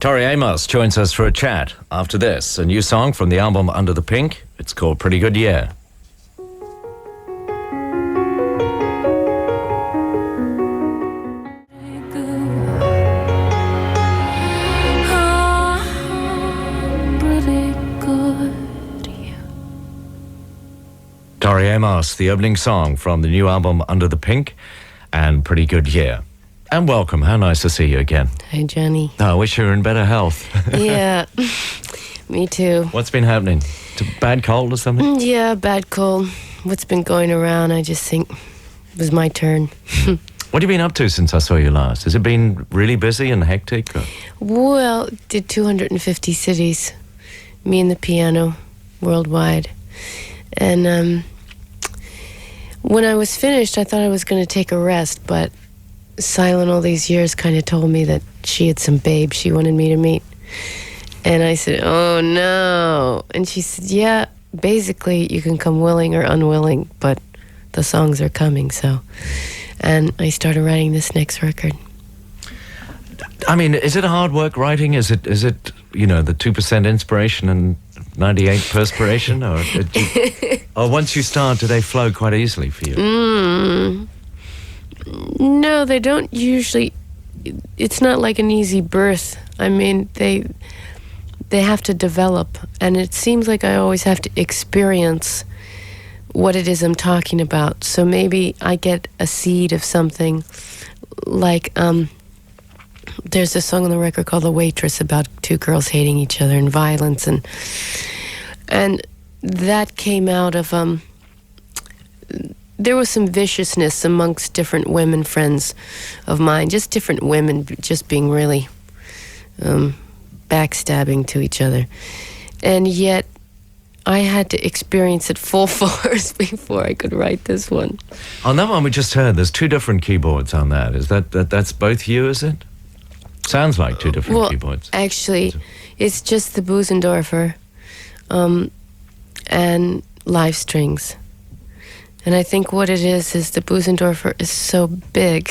Tori Amos joins us for a chat after this. A new song from the album Under the Pink. It's called Pretty Good Year. Tori Amos, the opening song from the new album Under the Pink and Pretty Good Year. And welcome. How nice to see you again. Hi, Johnny. Oh, I wish you were in better health. Yeah, me too. What's been happening? Bad cold or something? Yeah, bad cold. What's been going around, I just think it was my turn. What have you been up to since I saw you last? Has it been really busy and hectic? Or? Well, did 250 cities, me and the piano, worldwide. And when I was finished, I thought I was going to take a rest, but Silent all these years kind of told me that she had some babe she wanted me to meet. And I said, oh no. And she said, yeah, basically you can come willing or unwilling, but the songs are coming, so. And I started writing this next record. I mean, is it hard work writing? Is it the 2% inspiration and 98 perspiration? Or once you start, do they flow quite easily for you? No, they don't usually. It's not like an easy birth. I mean, they have to develop, and it seems like I always have to experience what it is I'm talking about. So maybe I get a seed of something, like there's a song on the record called "The Waitress" about two girls hating each other and violence, and that came out of there was some viciousness amongst different women friends of mine, just different women just being really backstabbing to each other. And yet I had to experience it full force before I could write this one. On that one we just heard, there's two different keyboards on that. Is that's both you, is it? Sounds like two different keyboards. Actually, it's just the Bösendorfer and live strings. And I think what it is the Bösendorfer is so big.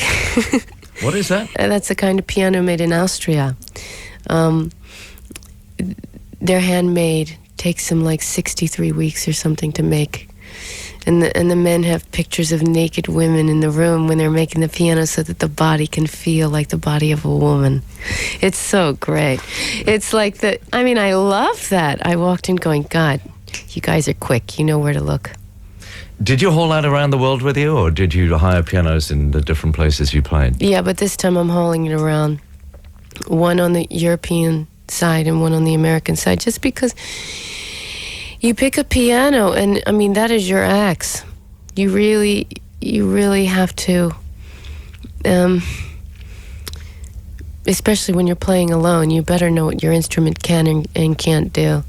What is that? That's a kind of piano made in Austria. They're handmade. Takes them like 63 weeks or something to make. And the men have pictures of naked women in the room when they're making the piano so that the body can feel like the body of a woman. It's so great. It's like I love that. I walked in going, God, you guys are quick. You know where to look. Did you haul that around the world with you, or did you hire pianos in the different places you played? Yeah, but this time I'm hauling it around. One on the European side and one on the American side, just because you pick a piano and, I mean, that is your axe. You really have to, especially when you're playing alone, you better know what your instrument can and can't do.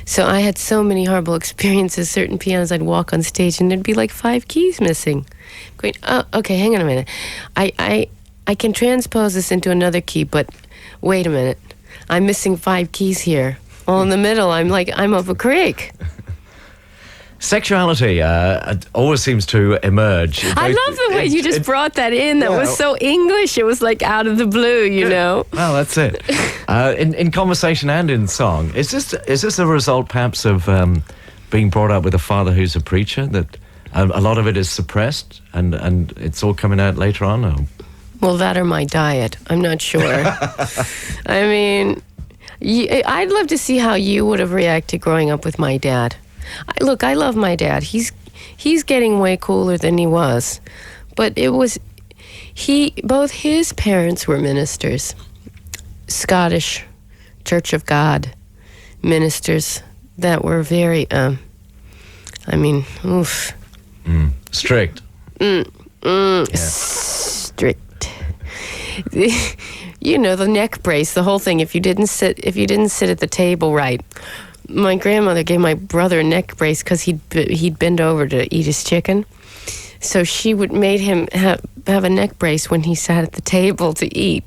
So I had so many horrible experiences. Certain pianos, I'd walk on stage and there'd be like 5 keys missing. Going, oh, okay, hang on a minute. I can transpose this into another key, but wait a minute. I'm missing 5 keys here. All in the middle, I'm up a creek. Sexuality always seems to emerge. I love the way you just brought that in. That was so English. It was like out of the blue, you know. Well, that's it. In conversation and in song, is this a result perhaps of being brought up with a father who's a preacher, that a lot of it is suppressed and it's all coming out later on? Or? Well, that or my diet. I'm not sure. I mean, I'd love to see how you would have reacted growing up with my dad. Look, I love my dad. He's getting way cooler than he was. But both his parents were ministers. Scottish Church of God ministers that were very, oof. Strict. Strict. You know, the neck brace, the whole thing. If you didn't sit at the table right. My grandmother gave my brother a neck brace because he'd bend over to eat his chicken. So she made him have a neck brace when he sat at the table to eat.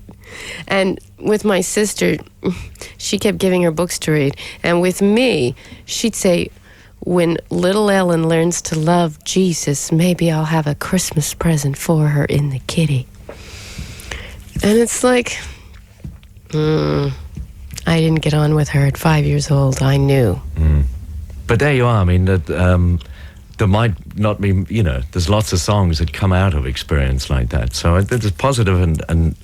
And with my sister, she kept giving her books to read. And with me, she'd say, when little Ellen learns to love Jesus, maybe I'll have a Christmas present for her in the kitty. And it's like, get on with her at 5 years old. I knew. But there you are. I mean, there might not be, there's lots of songs that come out of experience like that. So there's positive and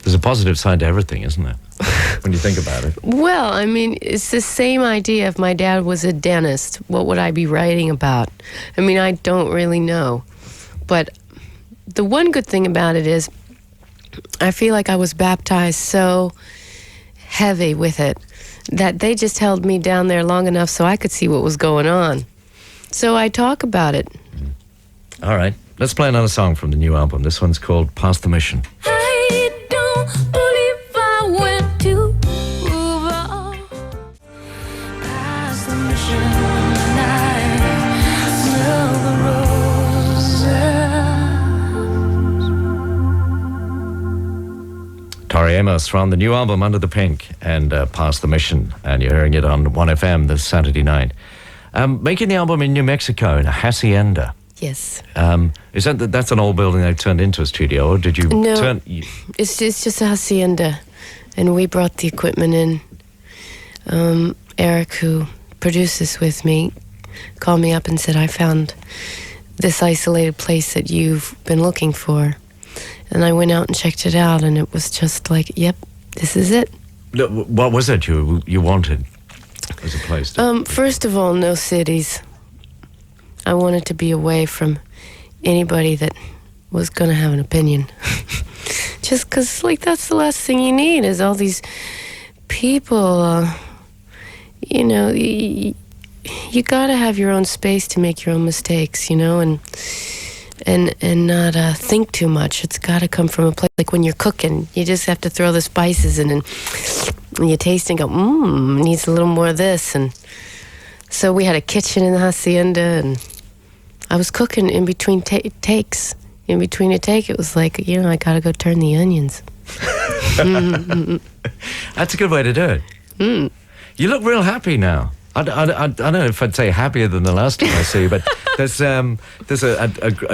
there's a positive side to everything, isn't there? When you think about it. Well, I mean, it's the same idea. If my dad was a dentist, what would I be writing about? I mean, I don't really know. But the one good thing about it is I feel like I was baptized so heavy with it that they just held me down there long enough so I could see what was going on. So I talk about it. All right. Let's play another song from the new album. This one's called Past the Mission. I don't believe I went too far past the mission. I smell the roses. Tori Amos from the new album Under the Pink and Past the Mission. And you're hearing it on 1FM this Saturday night. Making the album in New Mexico, in a hacienda. Yes. Is that's an old building they've turned into a studio, or did you turn... It's just a hacienda, and we brought the equipment in. Eric, who produces with me, called me up and said, I found this isolated place that you've been looking for. And I went out and checked it out, and it was just like, yep, this is it. What was it you wanted as a place? First of all, no cities. I wanted to be away from anybody that was going to have an opinion. Just because, like, that's the last thing you need is all these people, you got to have your own space to make your own mistakes, and not think too much. It's got to come from a place, like when you're cooking, you just have to throw the spices in and you taste and go, needs a little more of this. And so we had a kitchen in the hacienda, and I was cooking in between takes. In between a take, it was like, I got to go turn the onions. That's a good way to do it. You look real happy now. I don't know if I'd say happier than the last time I see you, but there's a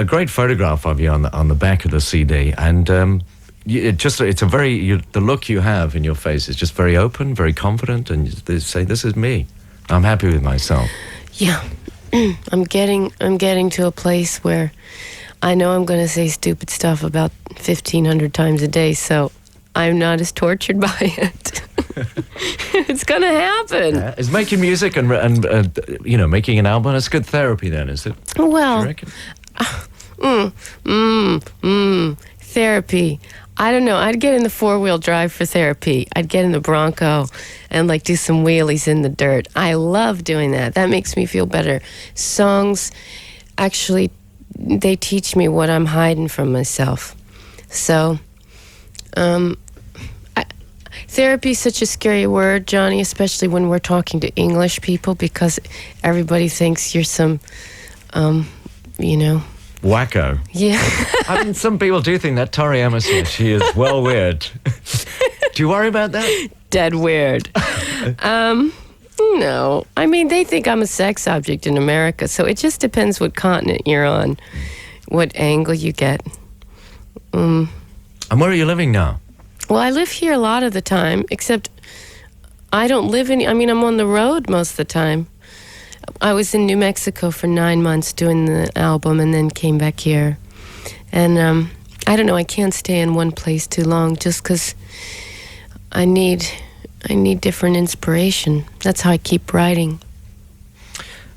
great photograph of you on the back of the CD, and the look you have in your face is just very open, very confident, and they say, "This is me. I'm happy with myself." Yeah, I'm getting to a place where I know I'm going to say stupid stuff about 1,500 times a day, so I'm not as tortured by it. It's going to happen. Yeah. Is making music and making an album, it's good therapy then, is it? Well, Do you reckon? Therapy. I don't know. I'd get in the 4-wheel drive for therapy. I'd get in the Bronco and do some wheelies in the dirt. I love doing that. That makes me feel better. Songs, actually, they teach me what I'm hiding from myself. So, therapy is such a scary word, Johnny, especially when we're talking to English people, because everybody thinks you're some, Wacko. Yeah. I mean, some people do think that Tori Amos, she is well weird. Do you worry about that? Dead weird. No. I mean, they think I'm a sex object in America, so it just depends what continent you're on, what angle you get. And where are you living now? Well, I live here a lot of the time, except I don't live I'm on the road most of the time. I was in New Mexico for 9 months doing the album and then came back here. And I don't know, I can't stay in one place too long just because I need different inspiration. That's how I keep writing.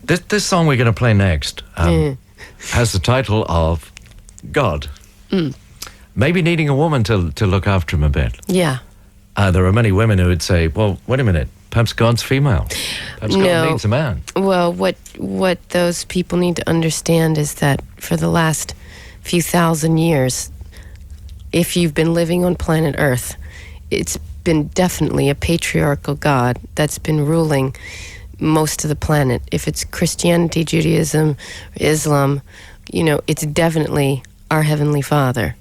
This song we're going to play next has the title of God. Maybe needing a woman to look after him a bit. Yeah. There are many women who would say, well, wait a minute, perhaps God's female. Perhaps God needs a man. Well, what those people need to understand is that for the last few thousand years, if you've been living on planet Earth, it's been definitely a patriarchal God that's been ruling most of the planet. If it's Christianity, Judaism, Islam, it's definitely our Heavenly Father.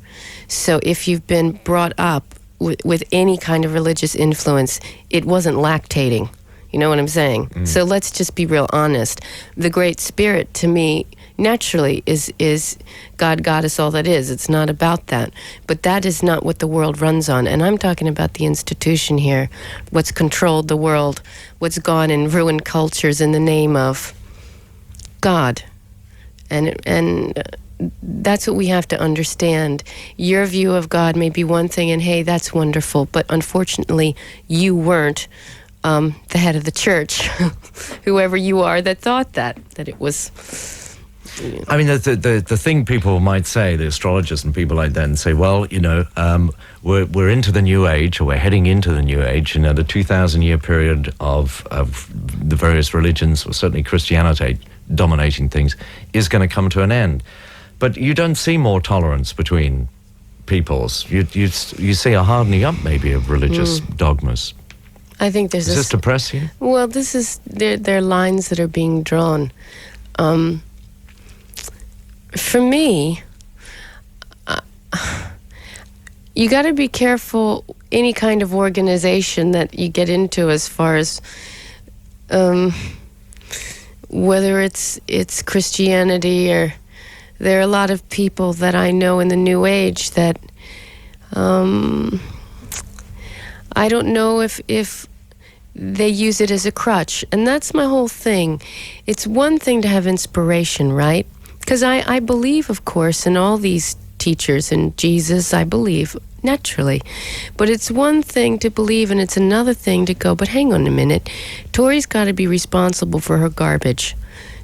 So if you've been brought up with any kind of religious influence, it wasn't lactating. You know what I'm saying? So let's just be real honest. The Great Spirit, to me, naturally is God, Goddess, all that is. It's not about that. But that is not what the world runs on. And I'm talking about the institution here, what's controlled the world, what's gone and ruined cultures in the name of God. And that's what we have to understand. Your view of God may be one thing, and hey, that's wonderful. But unfortunately, you weren't the head of the church, whoever you are that thought that it was. I mean, the thing people might say, the astrologers and people like that, and say, well, we're into the New Age, or we're heading into the New Age, the 2,000-year period of the various religions, or certainly Christianity dominating things, is going to come to an end. But you don't see more tolerance between peoples. You see a hardening up, maybe, of religious dogmas. I think there's Does this depress you? Well, there are lines that are being drawn. For me, you got to be careful any kind of organization that you get into, as far as whether it's Christianity, or there are a lot of people that I know in the New Age that I don't know if they use it as a crutch. And that's my whole thing. It's one thing to have inspiration, right? Because I believe, of course, in all these teachers, and Jesus, I believe, naturally. But it's one thing to believe, and it's another thing to go, but hang on a minute. Tori's got to be responsible for her garbage.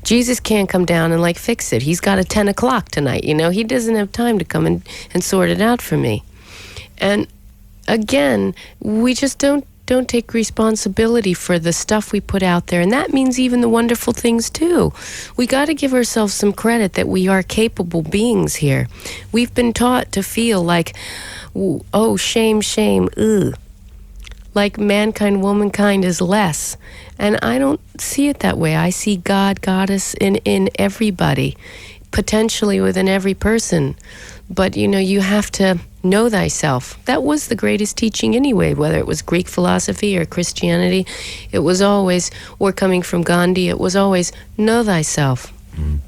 Jesus can't come down and fix it. He's got a 10 o'clock tonight, He doesn't have time to come and sort it out for me. And again, we just don't take responsibility for the stuff we put out there. And that means even the wonderful things too. We got to give ourselves some credit that we are capable beings here. We've been taught to feel like, oh, shame, ugh. Like mankind, womankind is less. And I don't see it that way. I see God, Goddess in everybody, potentially within every person. But, you have to know thyself. That was the greatest teaching anyway, whether it was Greek philosophy or Christianity. It was always, or coming from Gandhi, it was always, know thyself. Mm.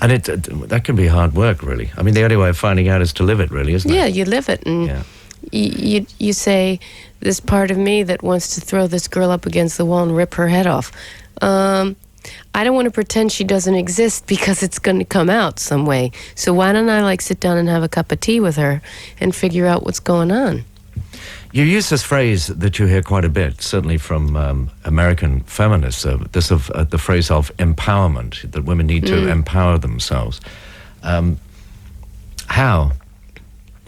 And that can be hard work, really. I mean, the only way of finding out is to live it, really, isn't it? Yeah, you live it. And you say, this part of me that wants to throw this girl up against the wall and rip her head off. I don't want to pretend she doesn't exist, because it's going to come out some way. So why don't I sit down and have a cup of tea with her and figure out what's going on? You use this phrase that you hear quite a bit, certainly from American feminists, the phrase of empowerment, that women need to empower themselves. How?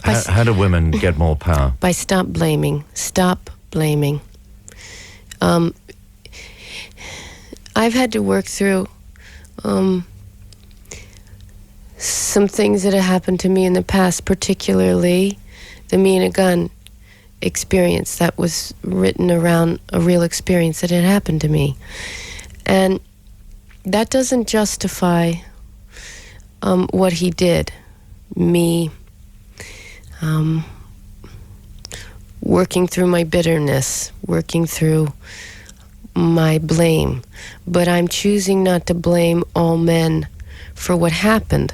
How do women get more power? By stop blaming. Stop blaming. I've had to work through some things that have happened to me in the past, particularly the Me and a Gun experience that was written around a real experience that had happened to me. And that doesn't justify what he did. Me working through my bitterness, working through my blame. But I'm choosing not to blame all men for what happened.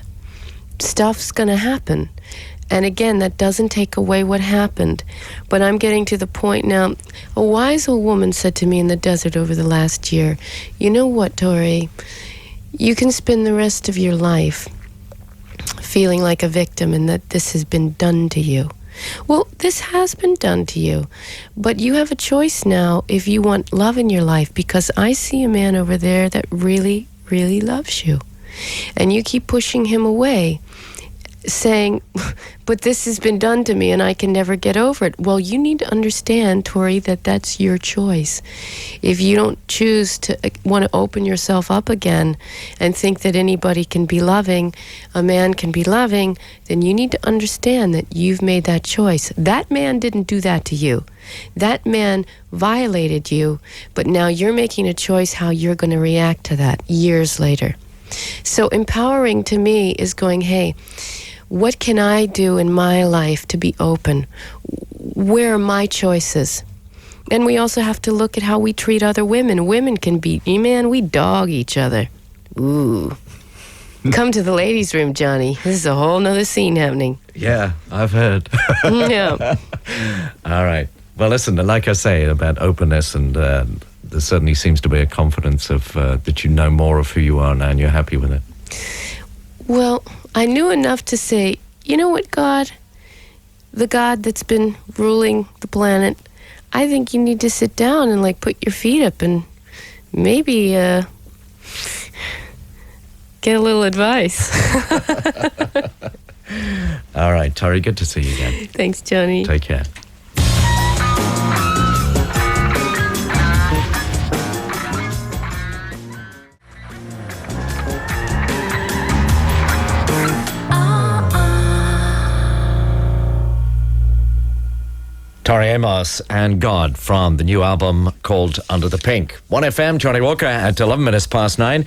Stuff's gonna happen. And again, that doesn't take away what happened. But I'm getting to the point now. A wise old woman said to me in the desert over the last year, you know what, Tori? You can spend the rest of your life feeling like a victim and that this has been done to you. Well, this has been done to you, but you have a choice now if you want love in your life, because I see a man over there that really, really loves you. And you keep pushing him away, saying, but this has been done to me and I can never get over it. Well, you need to understand, Tori, that that's your choice. If you don't choose to want to open yourself up again and think that anybody can be loving, a man can be loving, then you need to understand that you've made that choice. That man didn't do that to you. That man violated you, but now you're making a choice how you're going to react to that years later. So empowering to me is going, hey, what can I do in my life to be open? Where are my choices? And we also have to look at how we treat other women. Women can be, man, we dog each other. Ooh. Come to the ladies' room, Johnny. This is a whole nother scene happening. Yeah, I've heard. Yeah. All right. Well, listen, like I say about openness, and there certainly seems to be a confidence of that you know more of who you are now, and you're happy with it. Well, I knew enough to say, you know what, God? The God that's been ruling the planet, I think you need to sit down and, like, put your feet up and maybe get a little advice. All right, Tori, good to see you again. Thanks, Johnny. Take care. Tori Amos and God from the new album called Under the Pink. 1FM, Johnnie Walker at 11 minutes past 9.